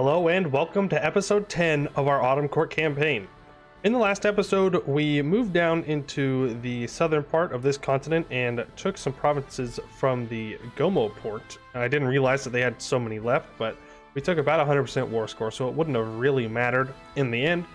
Hello and welcome to episode 10 of our Autumn Court campaign. In the last episode, we moved down into the southern part of this continent and took some provinces from the Gomo port. I didn't realize that they had so many left, but we took about 100% war score, so it wouldn't have really mattered in the end.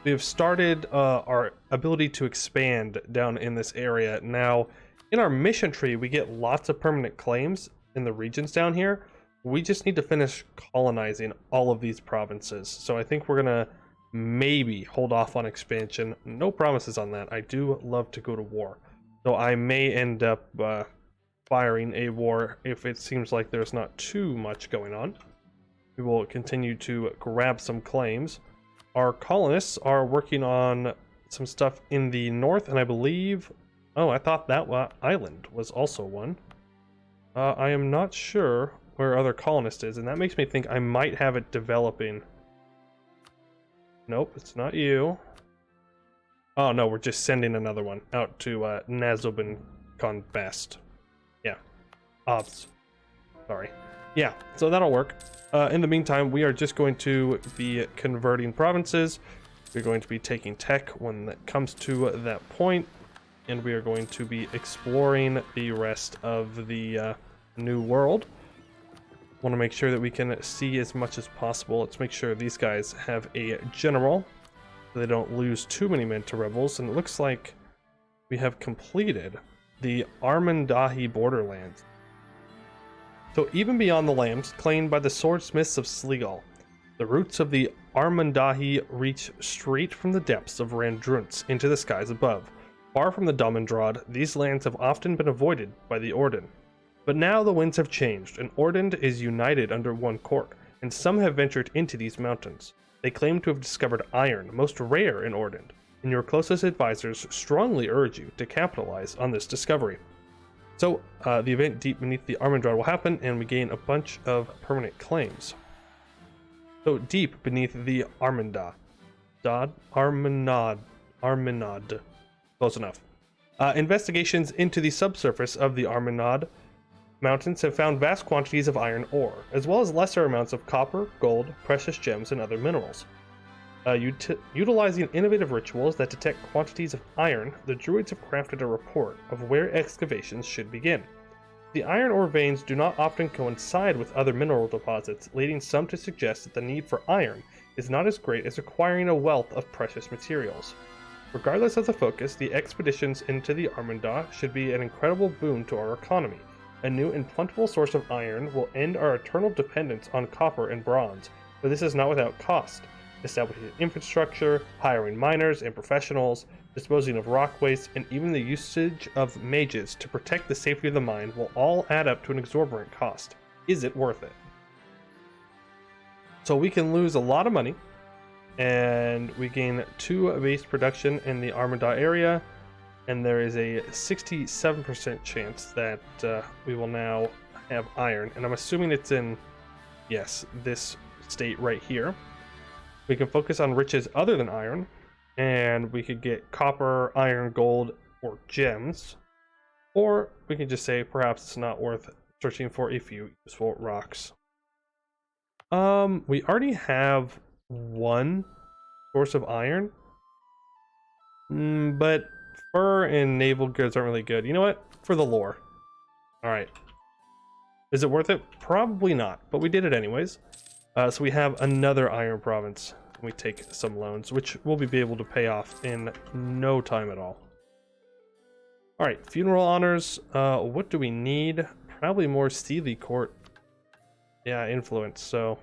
We have started our ability to expand down in this area. Now, in our mission tree, we get lots of permanent claims in the regions down here. We just need to finish colonizing all of these provinces. So I think we're gonna maybe hold off on expansion. No promises on that. I do love to go to war. So I may end up firing a war if it seems like there's not too much going on. We will continue to grab some claims. Our colonists are working on some stuff in the north, and I believe... Oh, I thought that island was also one. I am not sure where other colonist is, and that makes me think I might have it developing. Nope, it's not you. Oh no, we're just sending another one out to Nazobin Best. Yeah, Obs. Sorry. Yeah, so that'll work. In the meantime, we are just going to be converting provinces. We're going to be taking tech when that comes to that point, and we are going to be exploring the rest of the new world. Want to make sure that we can see as much as possible. Let's make sure these guys have a general so they don't lose too many men to rebels. And it looks like we have completed the Armandahi borderlands. So even beyond the lands claimed by the swordsmiths of Slegal, the roots of the Armandahi reach straight from the depths of Randruntz into the skies above. Far from the Domendrad, these lands have often been avoided by the Eordand. But now the winds have changed, and Eordand is united under one court, and some have ventured into these mountains. They claim to have discovered iron, most rare in Eordand, and your closest advisors strongly urge you to capitalize on this discovery. So, the event deep beneath the Armandrad will happen, and we gain a bunch of permanent claims. So, deep beneath the Armanad. Close enough. Investigations into the subsurface of the Armanad mountains have found vast quantities of iron ore, as well as lesser amounts of copper, gold, precious gems, and other minerals. Utilizing innovative rituals that detect quantities of iron, the druids have crafted a report of where excavations should begin. The iron ore veins do not often coincide with other mineral deposits, leading some to suggest that the need for iron is not as great as acquiring a wealth of precious materials. Regardless of the focus, the expeditions into the Armanda should be an incredible boon to our economy. A new and plentiful source of iron will end our eternal dependence on copper and bronze, but this is not without cost. Establishing infrastructure, hiring miners and professionals, disposing of rock waste, and even the usage of mages to protect the safety of the mine will all add up to an exorbitant cost. Is it worth it? So we can lose a lot of money, and we gain 2 base production in the Armada area, and there is a 67% chance that we will now have iron. And I'm assuming it's in, yes, this state right here. We can focus on riches other than iron, and we could get copper, iron, gold, or gems. Or we can just say perhaps it's not worth searching for a few useful rocks. We already have 1 source of iron, but fur and naval goods aren't really good. You know what? For the lore. Alright. Is it worth it? Probably not, but we did it anyways. So we have another iron province. We take some loans, which we'll be able to pay off in no time at all. Alright, funeral honors. What do we need? Probably more Steely Court. Yeah, influence. So,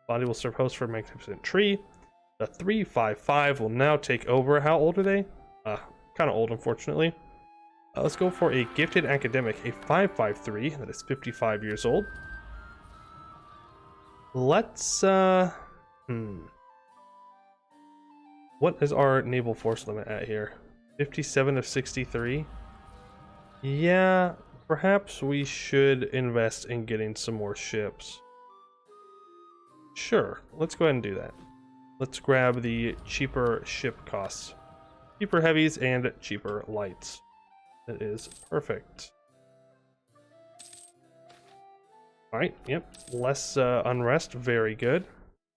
body will serve host for a magnificent tree. The 355 will now take over. How old are they? Kind of old, unfortunately. Let's go for a gifted academic, a 553 that is 55 years old. Let's what is our naval force limit at here? 57 of 63. Yeah, perhaps we should invest in getting some more ships. Sure, let's go ahead and do that. Let's grab the cheaper ship costs. Cheaper heavies and cheaper lights. That is perfect. Alright, yep. Less unrest, very good.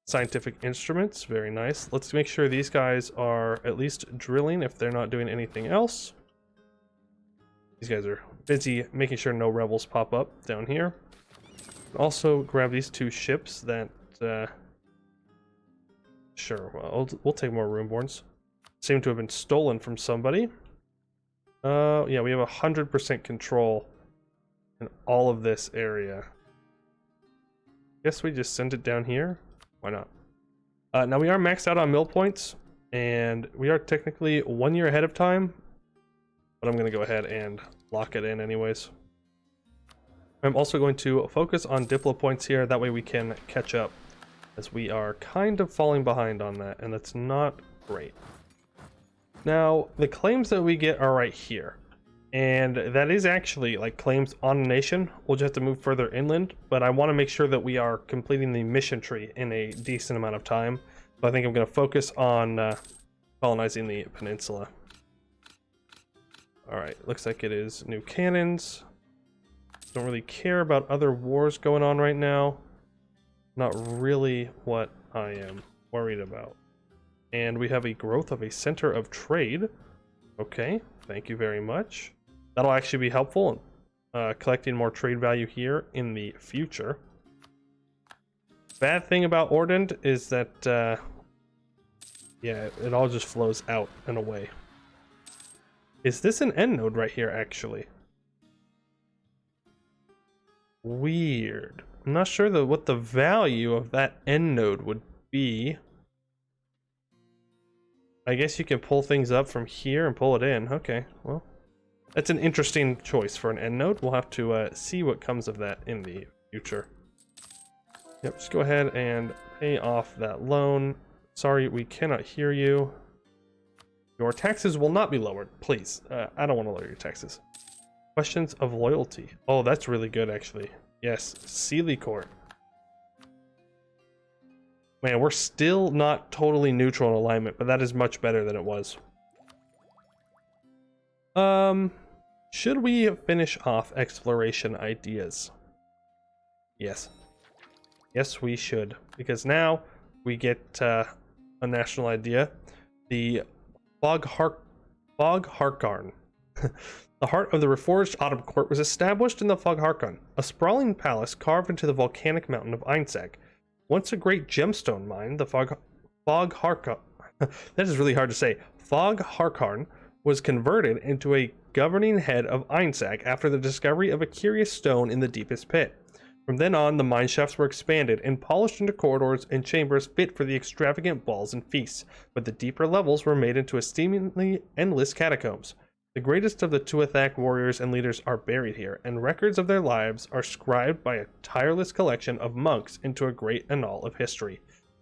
Scientific instruments, very nice. Let's make sure these guys are at least drilling if they're not doing anything else. These guys are busy making sure no rebels pop up down here. Also grab these two ships that sure, well, we'll take more ruinborns. Seem to have been stolen from somebody. Yeah, we have 100% control in all of this area. Guess we just send it down here. Why not? Now we are maxed out on mill points, and we are technically 1 year ahead of time, but I'm going to go ahead and lock it in anyways. I'm also going to focus on diplo points here, that way we can catch up, as we are kind of falling behind on that, and that's not great. Now, the claims that we get are right here, and that is actually like claims on a nation. We'll just have to move further inland, but I want to make sure that we are completing the mission tree in a decent amount of time. So I think I'm going to focus on colonizing the peninsula. Alright, looks like it is new cannons. Don't really care about other wars going on right now. Not really what I am worried about. And we have a growth of a center of trade. Okay, thank you very much. That'll actually be helpful in collecting more trade value here in the future. Bad thing about Eordand is that, yeah, it all just flows out and away. Is this an end node right here, actually? Weird. I'm not sure what the value of that end node would be. I guess you can pull things up from here and pull it in. Okay, well, that's an interesting choice for an end node. We'll have to see what comes of that in the future. Yep, just go ahead and pay off that loan. Sorry, we cannot hear you. Your taxes will not be lowered, please. I don't want to lower your taxes. Questions of loyalty. Oh, that's really good, actually. Yes, Sealy Court. Man, we're still not totally neutral in alignment, but that is much better than it was. Should we finish off exploration ideas? Yes. Yes, we should. Because now we get a national idea. The Bog Harkarn. The heart of the reforged Autumn Court was established in the Fog Harkarn, a sprawling palace carved into the volcanic mountain of Einsack. Once a great gemstone mine, the Fog Harkarn that is really hard to say. Fog Harkarn was converted into a governing head of Einsack after the discovery of a curious stone in the deepest pit. From then on, the mine shafts were expanded and polished into corridors and chambers fit for the extravagant balls and feasts, but the deeper levels were made into a seemingly endless catacombs. The greatest of the Tuathak warriors and leaders are buried here, and records of their lives are scribed by a tireless collection of monks into a great annal of history.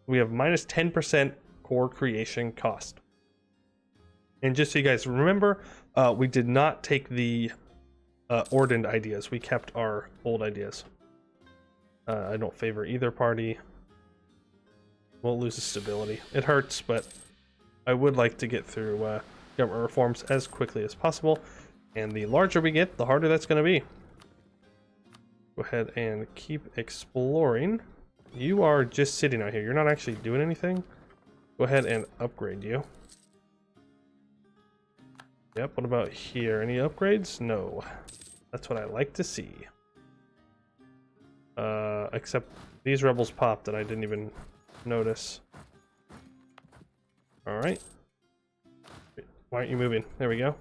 We have minus 10% core creation cost. And just so you guys remember, we did not take the Eordand ideas. We kept our old ideas. I don't favor either party. We'll lose the stability. It hurts, but I would like to get through government reforms as quickly as possible, and the larger we get, the harder that's going to be. Go ahead and keep exploring. You are just sitting out here. You're not actually doing anything. Go ahead and upgrade you. Yep, what about here? Any upgrades? No. That's what I like to see. Except these rebels popped and I didn't even notice. Alright. Why aren't you moving? There we go.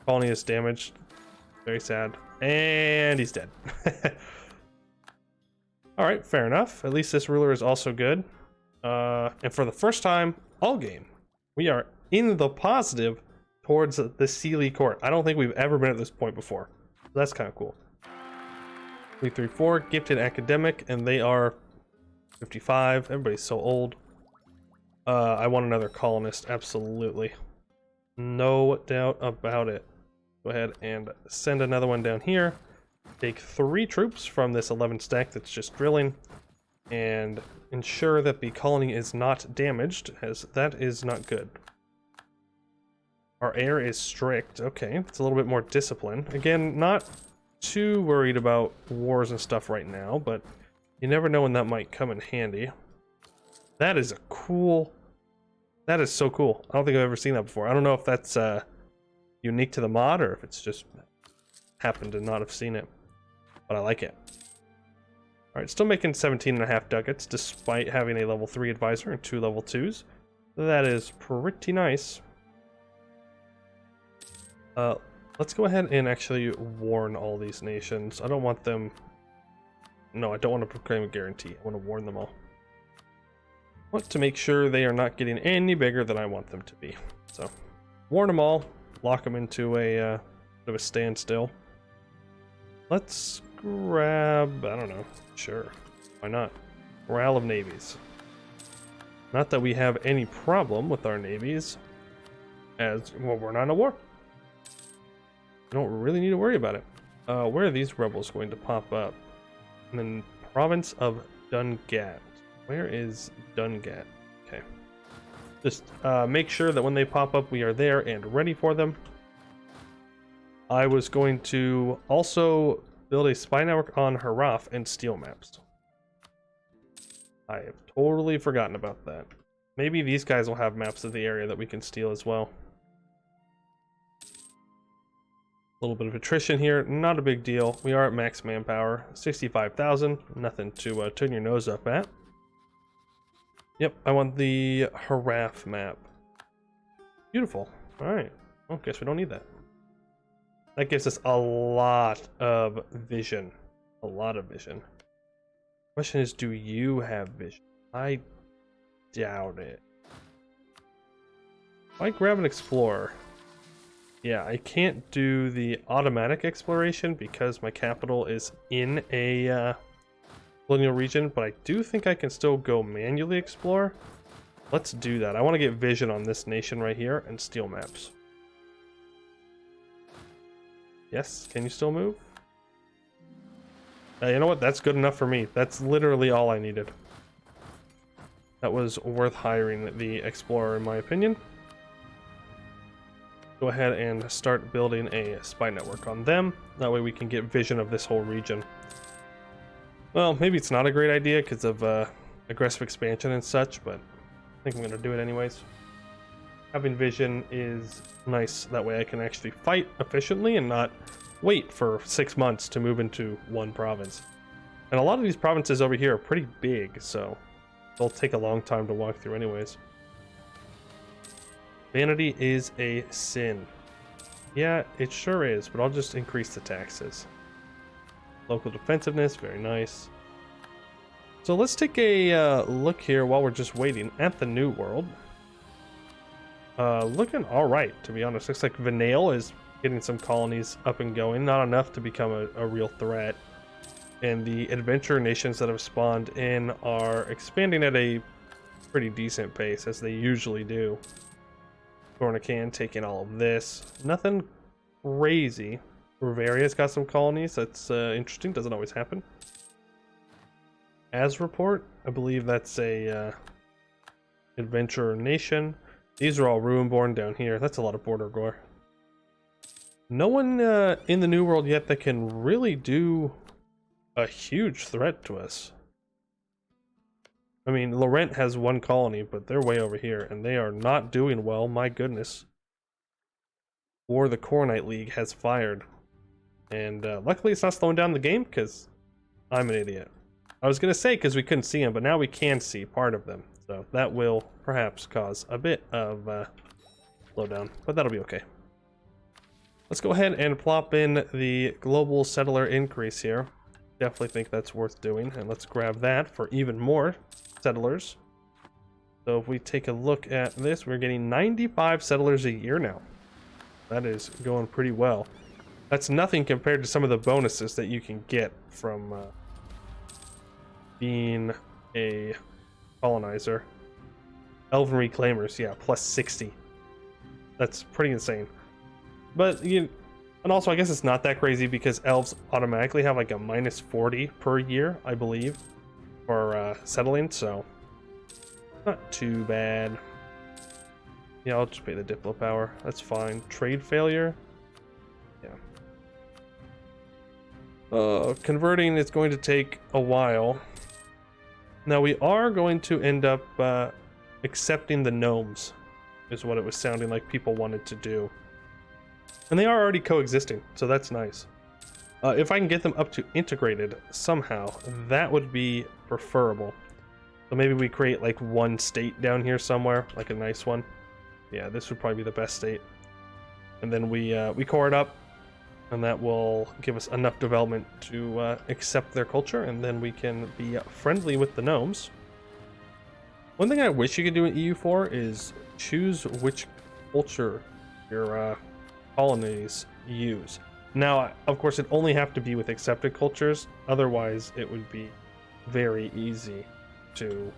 Colony is damaged. Very sad. And he's dead. Alright, fair enough. At least this ruler is also good. And for the first time all game, we are in the positive towards the Sealy Court. I don't think we've ever been at this point before. So that's kind of cool. 334, gifted academic, and they are 55. Everybody's so old. I want another colonist, absolutely. No doubt about it. Go ahead and send another one down here. Take 3 troops from this 11 stack that's just drilling, and ensure that the colony is not damaged, as that is not good. Our air is strict. Okay, it's a little bit more discipline. Again, not too worried about wars and stuff right now, but you never know when that might come in handy. That is a cool... That is so cool. I don't think I've ever seen that before. I don't know if that's unique to the mod or if it's just happened to not have seen it. But I like it. Alright, still making 17.5 ducats despite having a level 3 advisor and 2 level 2s. That is pretty nice. Let's go ahead and actually warn all these nations. I don't want them... No, I don't want to proclaim a guarantee. I want to warn them all. I want to make sure they are not getting any bigger than I want them to be. So, warn them all. Lock them into a bit of a standstill. Let's grab... I don't know. Sure. Why not? Morale of navies. Not that we have any problem with our navies. As, well, we're not in a war. We don't really need to worry about it. Where are these rebels going to pop up? And then province of Dungat. Where is Dungat? Okay. Just make sure that when they pop up, we are there and ready for them. I was going to also build a spy network on Haraf and steel maps. I have totally forgotten about that. Maybe these guys will have maps of the area that we can steal as well. A little bit of attrition here, not a big deal. We are at max manpower, 65,000, nothing to turn your nose up at. Yep, I want the Haraf map. Beautiful. Alright, well, guess we don't need that. That gives us a lot of vision. A lot of vision. Question is, do you have vision? I doubt it. Why grab an explorer? Yeah, I can't do the automatic exploration because my capital is in a colonial region, but I do think I can still go manually explore. Let's do that. I want to get vision on this nation right here and steel maps. Yes, can you still move? You know what? That's good enough for me. That's literally all I needed. That was worth hiring the explorer, in my opinion. Go ahead and start building a spy network on them. That way we can get vision of this whole region. Well, maybe it's not a great idea because of aggressive expansion and such, but I think I'm going to do it anyways. Having vision is nice. That way I can actually fight efficiently and not wait for 6 months to move into one province. And a lot of these provinces over here are pretty big, so they'll take a long time to walk through anyways. Vanity is a sin. Yeah, it sure is, but I'll just increase the taxes. Local defensiveness, very nice. So let's take a look here while we're just waiting at the New World. Looking alright, to be honest. Looks like Venale is getting some colonies up and going. Not enough to become a real threat. And the adventure nations that have spawned in are expanding at a pretty decent pace, as they usually do. Tornican taking all of this. Nothing crazy. Riveria's got some colonies. That's interesting. Doesn't always happen. As report, I believe that's a adventurer nation. These are all ruinborn down here. That's a lot of border gore. No one in the New World yet that can really do a huge threat to us. I mean, Laurent has one colony, but they're way over here, and they are not doing well, my goodness. Or the Coronite League has fired. And luckily it's not slowing down the game, because I'm an idiot. I was going to say because we couldn't see them, but now we can see part of them. So that will perhaps cause a bit of slowdown, but that'll be okay. Let's go ahead and plop in the global settler increase here. Definitely think that's worth doing, and let's grab that for even more settlers. So if we take a look at this, we're getting 95 settlers a year now. That is going pretty well. That's nothing compared to some of the bonuses that you can get from being a colonizer. Elven reclaimers, yeah, plus 60. That's pretty insane. But and also I guess it's not that crazy because elves automatically have like a minus 40 per year, I believe, for settling, so not too bad. Yeah, I'll just pay the Diplo power. That's fine. Trade failure. Yeah. Converting is going to take a while. Now we are going to end up accepting the gnomes, is what it was sounding like people wanted to do. And they are already coexisting, so that's nice. If I can get them up to integrated somehow, that would be preferable. So maybe we create like one state down here somewhere, like a nice one. Yeah, this would probably be the best state. And then we core it up, and that will give us enough development to accept their culture, and then we can be friendly with the gnomes. One thing I wish you could do in EU4 is choose which culture your colonies use. Now, of course, it only have to be with accepted cultures, otherwise it would be very easy to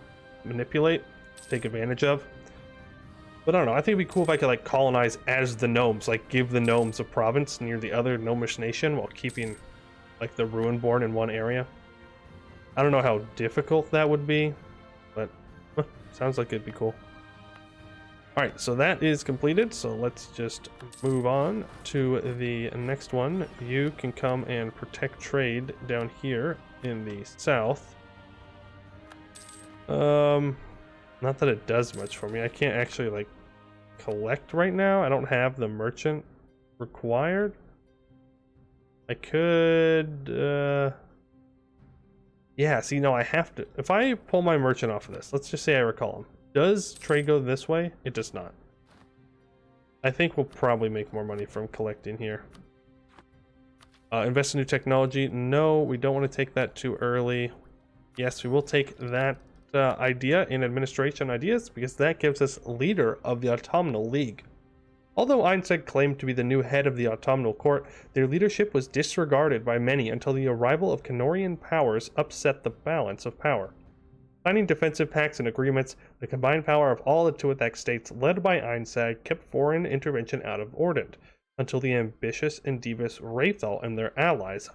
manipulate, take advantage of. But I don't know, I think it'd be cool if I could like colonize as the gnomes, like give the gnomes a province near the other gnomish nation while keeping like the ruinborn in one area. I don't know how difficult that would be, but sounds like it'd be cool. Alright, so that is completed, so let's just move on to the next one. You can come and protect trade down here in the south. Not that it does much for me. I can't actually like collect right now. I don't have the merchant required. I could yeah, see, no, I have to. If I pull my merchant off of this, let's just say I recall him. Does trade go this way? It does not. I think we'll probably make more money from collecting here. Invest in new technology. No, we don't want to take that too early. Yes, we will take that idea in administration ideas, because that gives us leader of the Autumnal League. Although Einstein claimed to be the new head of the Autumnal Court, their leadership was disregarded by many until the arrival of Cannorian powers upset the balance of power. Signing defensive pacts and agreements, the combined power of all the Tuatha states led by Einstein kept foreign intervention out of Eordand, until the ambitious and devious Wraithal and their allies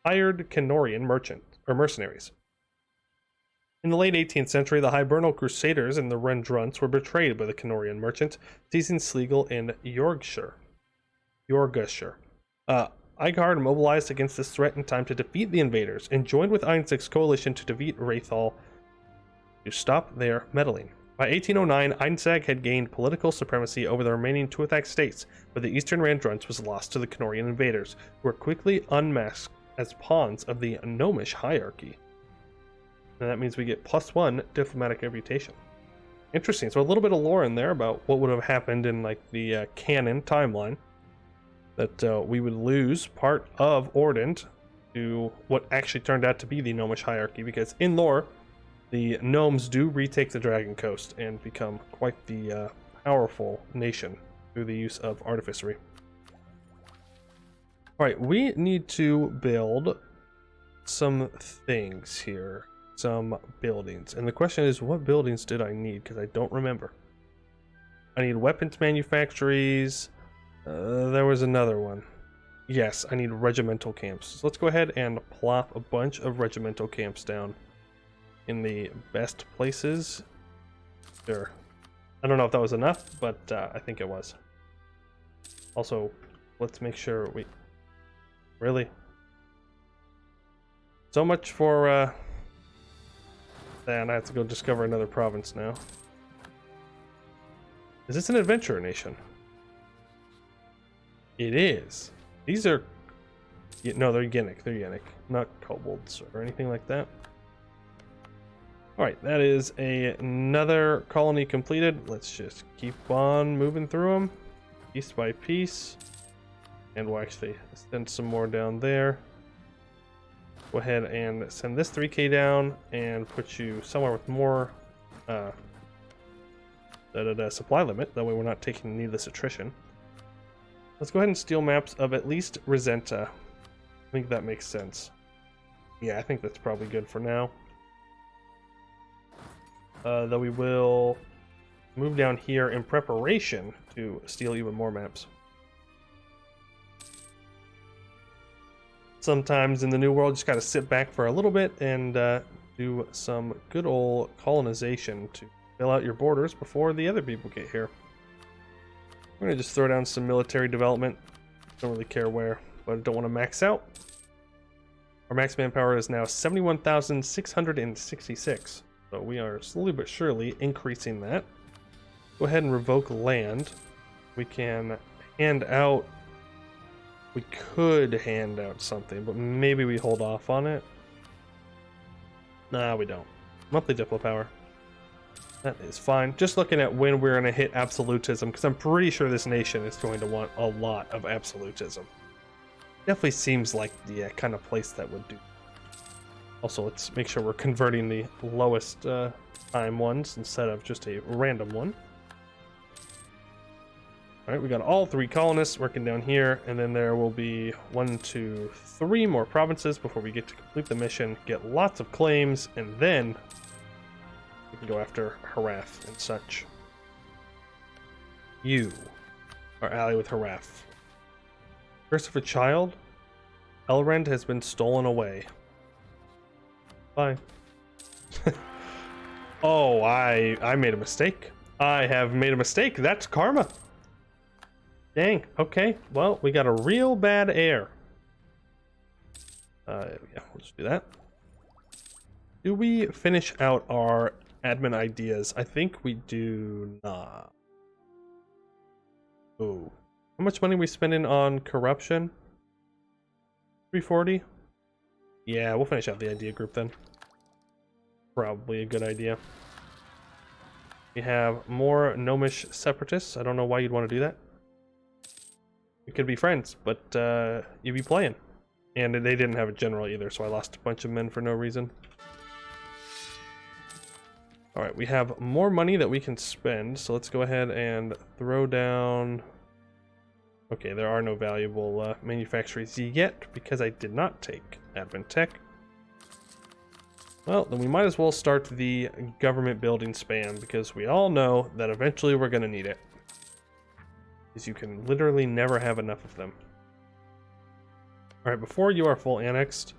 hired Cannorian mercenaries. In the late 18th century, the Hibernal Crusaders and the Rendrunts were betrayed by the Cannorian merchants, seizing Schlegel in Yorkshire. Eichhard mobilized against this threat in time to defeat the invaders, and joined with Einzig's coalition to defeat Wraithal to stop their meddling. By 1809, Einzig had gained political supremacy over the remaining Tuatha states, but the Eastern Rendrunts was lost to the Cannorian invaders, who were quickly unmasked as pawns of the gnomish hierarchy. And that means we get +1 diplomatic reputation. Interesting. So a little bit of lore in there about what would have happened in like the canon timeline. That we would lose part of Eordand to what actually turned out to be the gnomish hierarchy, because in lore, the gnomes do retake the Dragon Coast and become quite the powerful nation through the use of artificery. Alright, we need to build some things here. Some buildings. And the question is, what buildings did I need? Because I don't remember. I need weapons manufactories. There was another one. Yes, I need regimental camps. So let's go ahead and plop a bunch of regimental camps down in the best places. Sure. I don't know if that was enough, but I think it was. Also, let's make sure we... Really? So much for... And I have to go discover another province now. Is this an adventurer nation? It is. These are... No, they're Yennik. They're Yennik. Not kobolds or anything like that. Alright, that is another colony completed. Let's just keep on moving through them. Piece by piece. And we'll actually send some more down there. Go ahead and send this 3k down and put you somewhere with more supply limit. That way we're not taking needless attrition. Let's go ahead and steal maps of at least Resenta. I think that makes sense. Yeah, I think that's probably good for now. Though we will move down here in preparation to steal even more maps. Sometimes in the New World, you just gotta sit back for a little bit and do some good old colonization to fill out your borders before the other people get here. We're gonna just throw down some military development. Don't really care where, but I don't want to max out. Our max manpower is now 71,666. So we are slowly but surely increasing that. Go ahead and revoke land. We can hand out... We could hand out something, but maybe we hold off on it. Nah, we don't. Monthly Diplo power. That is fine. Just looking at when we're going to hit absolutism, because I'm pretty sure this nation is going to want a lot of absolutism. Definitely seems like the kind of place that would do. Also, let's make sure we're converting the lowest time ones instead of just a random one. All right, we got all 3 colonists working down here, and then there will be 1, 2, 3 more provinces before we get to complete the mission, get lots of claims, and then we can go after Harath and such. You are ally with Harath. Curse of a child? Eordand has been stolen away. Bye. Oh, I made a mistake. I have made a mistake. That's karma. Dang. Okay. Well, we got a real bad heir. Yeah, we'll just do that. Do we finish out our admin ideas? I think we do not. Oh. How much money are we spending on corruption? 340? Yeah, we'll finish out the idea group then. Probably a good idea. We have more gnomish separatists. I don't know why you'd want to do that. We could be friends, but you'd be playing. And they didn't have a general either, so I lost a bunch of men for no reason. Alright, we have more money that we can spend, so let's go ahead and throw down... Okay, there are no valuable manufacturers yet, because I did not take admin tech. Well, then we might as well start the government building spam, because we all know that eventually we're going to need it. Because you can literally never have enough of them. Alright, before you are full annexed,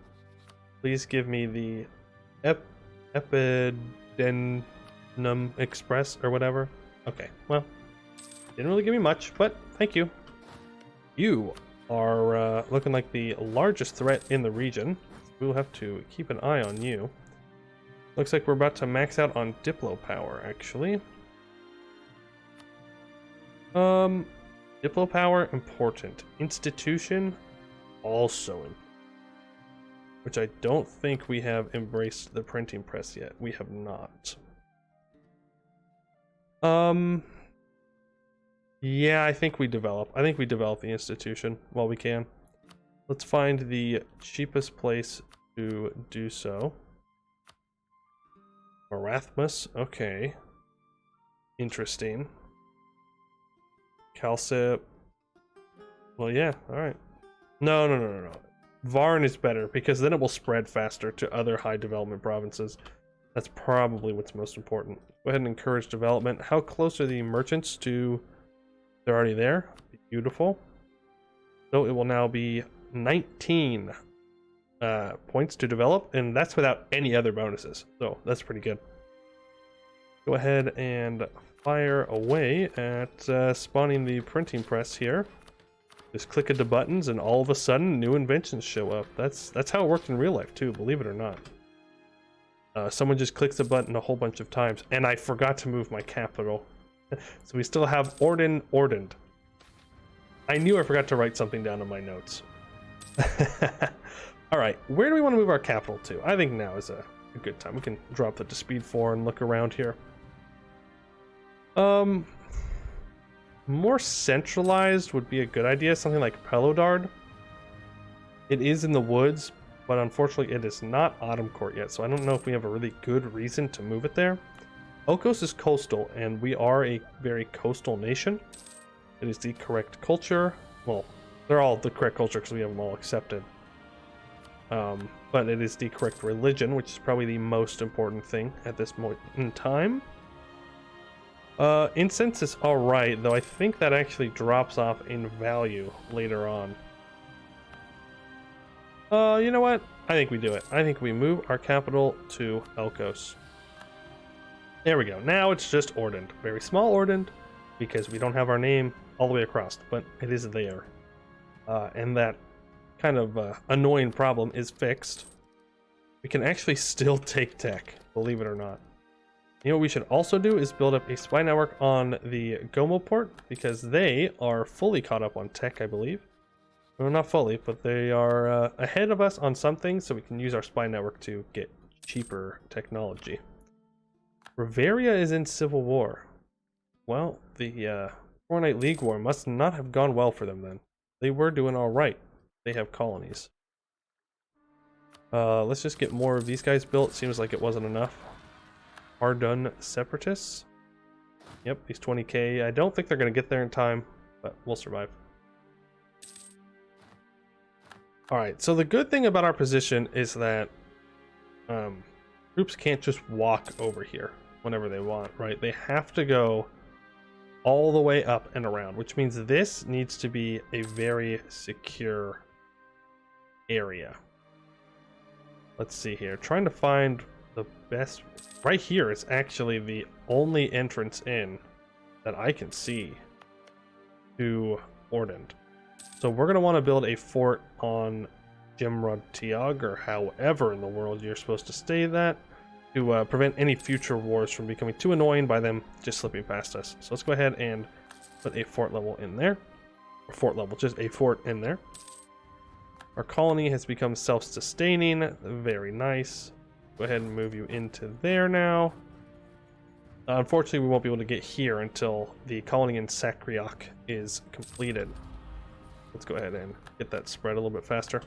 please give me the Epidendum Express or whatever. Okay, well, didn't really give me much, but thank you. You are looking like the largest threat in the region. We will have to keep an eye on you. Looks like we're about to max out on Diplo power, actually. Diplo power, important. Institution, also important. Which I don't think we have embraced the printing press yet. We have not. Yeah, I think we develop. I think we develop the institution while we can. Let's find the cheapest place to do so. Erasmus, okay. Interesting. Calcip. Well, yeah, alright. No. Varn is better, because then it will spread faster to other high development provinces. That's probably what's most important. Go ahead and encourage development. How close are the merchants to... They're already there. Beautiful. So it will now be 19 points to develop, and that's without any other bonuses. So that's pretty good. Go ahead and fire away at spawning the printing press here. Just click the buttons, and all of a sudden, new inventions show up. That's how it worked in real life too, believe it or not. Someone just clicks the button a whole bunch of times, and I forgot to move my capital. So we still have Eordand. I knew I forgot to write something down in my notes. Alright, where do we want to move our capital to? I think now is a good time. We can drop that to speed 4 and look around here. More centralized would be a good idea. Something like Pelodard. It is in the woods, but unfortunately it is not Autumn Court yet, so I don't know if we have a really good reason to move it there. Elkos is coastal, and we are a very coastal nation. It is the correct culture. Well, they're all the correct culture because we have them all accepted. But it is the correct religion, which is probably the most important thing at this moment in time. Incense is alright, though I think that actually drops off in value later on. You know what? I think we do it. I think we move our capital to Elkos. There we go. Now it's just Eordand. Very small Eordand, because we don't have our name all the way across, but it is there. And that kind of annoying problem is fixed, we can actually still take tech, believe it or not. You know what we should also do is build up a spy network on the Gomo port, because they are fully caught up on tech, I believe. Well, not fully, but they are ahead of us on some things, so we can use our spy network to get cheaper technology. Bavaria is in civil war. Well, the Four-Night League War must not have gone well for them then. They were doing all right. They have colonies. Let's just get more of these guys built. Seems like it wasn't enough. Eordand separatists. Yep, these 20k. I don't think they're going to get there in time, but we'll survive. Alright, so the good thing about our position is that troops can't just walk over here whenever they want, right? They have to go all the way up and around, which means this needs to be a very secure area. Let's see here. Trying to find the best. Right here is actually the only entrance in that I can see to Eordand. So we're going to want to build a fort on Jimrod Tiag, or however in the world you're supposed to stay that, to prevent any future wars from becoming too annoying by them just slipping past us. So let's go ahead and put a fort level in there. Or fort level, just a fort in there. Our colony has become self-sustaining. Very nice. Go ahead and move you into there now. Unfortunately, we won't be able to get here until the colony in Sakriok is completed. Let's go ahead and get that spread a little bit faster.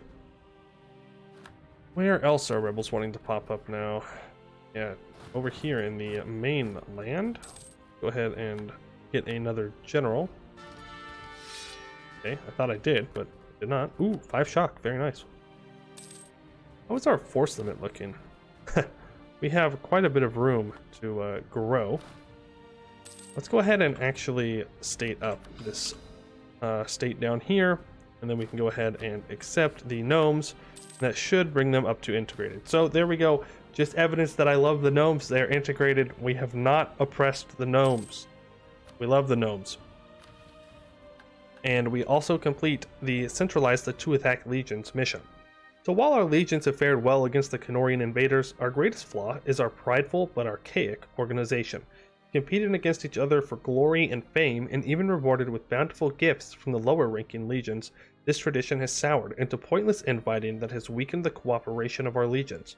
Where else are rebels wanting to pop up now? Yeah, over here in the main land. Go ahead and get another general. Okay, I thought I did, but did not. Ooh, 5 shock. Very nice. How is our force limit looking? We have quite a bit of room to grow. Let's go ahead and actually state up this state down here, and then we can go ahead and accept the gnomes. That should bring them up to integrated. So there we go. Just evidence that I love the gnomes. They're integrated. We have not oppressed the gnomes. We love the gnomes. And we also complete the centralize the 2 attack legions mission. So while our legions have fared well against the Cannorian invaders, our greatest flaw is our prideful but archaic organization. Competing against each other for glory and fame, and even rewarded with bountiful gifts from the lower ranking legions, this tradition has soured into pointless infighting that has weakened the cooperation of our legions.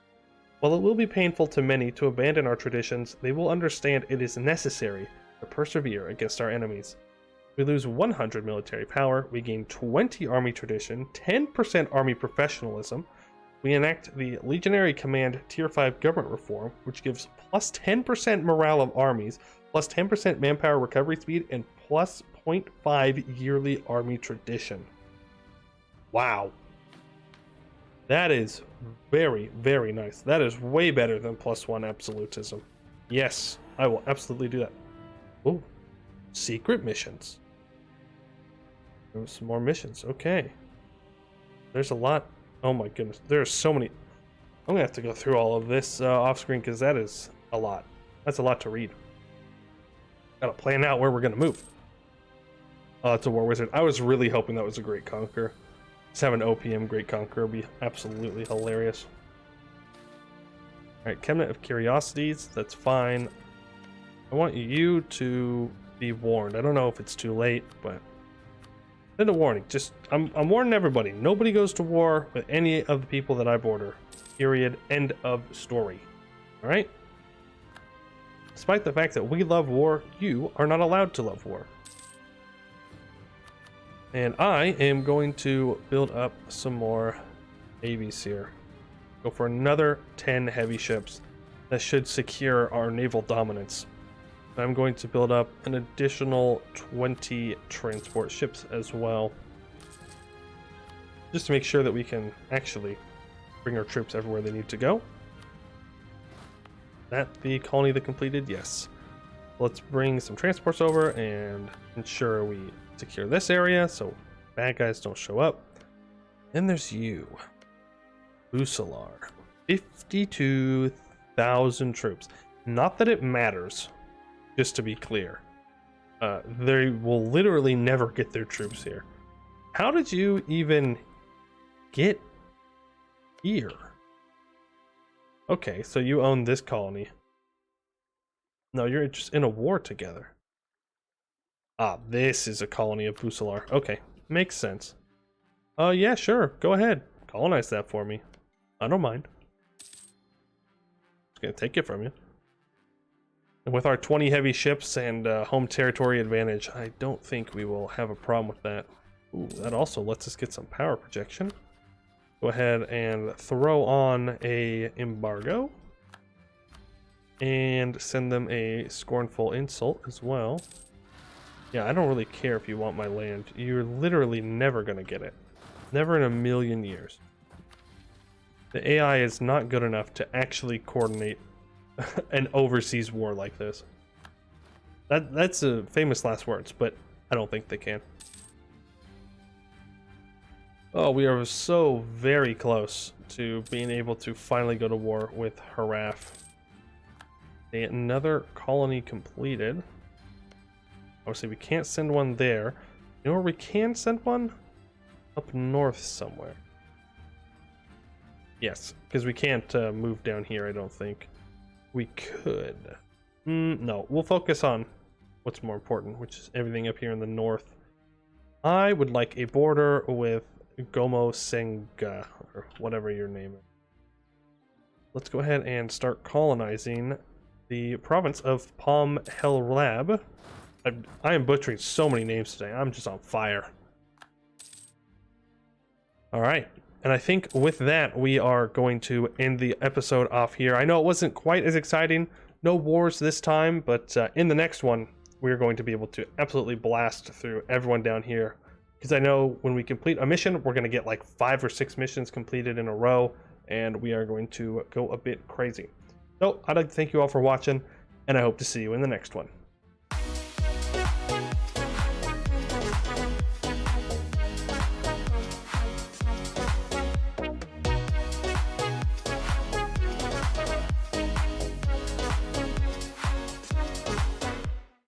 While it will be painful to many to abandon our traditions, they will understand it is necessary to persevere against our enemies. We lose 100 military power, we gain 20 army tradition, 10% army professionalism. We enact the Legionary Command Tier 5 government reform, which gives plus 10% morale of armies, plus 10% manpower recovery speed, and plus 0.5 yearly army tradition. Wow. That is very, very nice. That is way better than +1 absolutism. Yes, I will absolutely do that. Oh, secret missions. There's some more missions. Okay. There's a lot. Oh my goodness. There are so many. I'm going to have to go through all of this off screen because that is a lot. That's a lot to read. Got to plan out where we're going to move. Oh, it's a War Wizard. I was really hoping that was a Great Conqueror. Just have an OPM Great Conqueror would be absolutely hilarious. Alright, Cabinet of Curiosities. That's fine. I want you to be warned. I don't know if it's too late, but send a warning. Just I'm warning everybody. Nobody goes to war with any of the people that I border. Period. End of story. Alright? Despite the fact that we love war, you are not allowed to love war. And I am going to build up some more navies here. Go for another 10 heavy ships. That should secure our naval dominance. I'm going to build up an additional 20 transport ships as well. Just to make sure that we can actually bring our troops everywhere they need to go. That the colony that completed? Yes. Let's bring some transports over and ensure we secure this area so bad guys don't show up. Then there's you. Busalar. 52,000 troops. Not that it matters, just to be clear. They will literally never get their troops here. How did you even get here? Okay, so you own this colony. No, you're just in a war together. Ah, this is a colony of Busalar. Okay, makes sense. Yeah, sure. Go ahead. Colonize that for me. I don't mind. Just gonna take it from you. And with our 20 heavy ships and home territory advantage, I don't think we will have a problem with that. Ooh, that also lets us get some power projection. Go ahead and throw on a embargo. And send them a scornful insult as well. Yeah, I don't really care if you want my land. You're literally never gonna get it. Never in a million years. The AI is not good enough to actually coordinate an overseas war like this. That's a famous last words, but I don't think they can. Oh, we are so very close to being able to finally go to war with Haraf. Another colony completed. Obviously, we can't send one there. You know where we can send one? Up north somewhere. Yes, because we can't move down here, I don't think. We could. No, we'll focus on what's more important, which is everything up here in the north. I would like a border with Gomo Senga, or whatever your name is. Let's go ahead and start colonizing the province of Palm Helrab. I am butchering so many names today. I'm just on fire. All right. And I think with that, we are going to end the episode off here. I know it wasn't quite as exciting. No wars this time, but in the next one, we're going to be able to absolutely blast through everyone down here. Because I know when we complete a mission, we're going to get like 5 or 6 missions completed in a row, and we are going to go a bit crazy. So I'd like to thank you all for watching, and I hope to see you in the next one.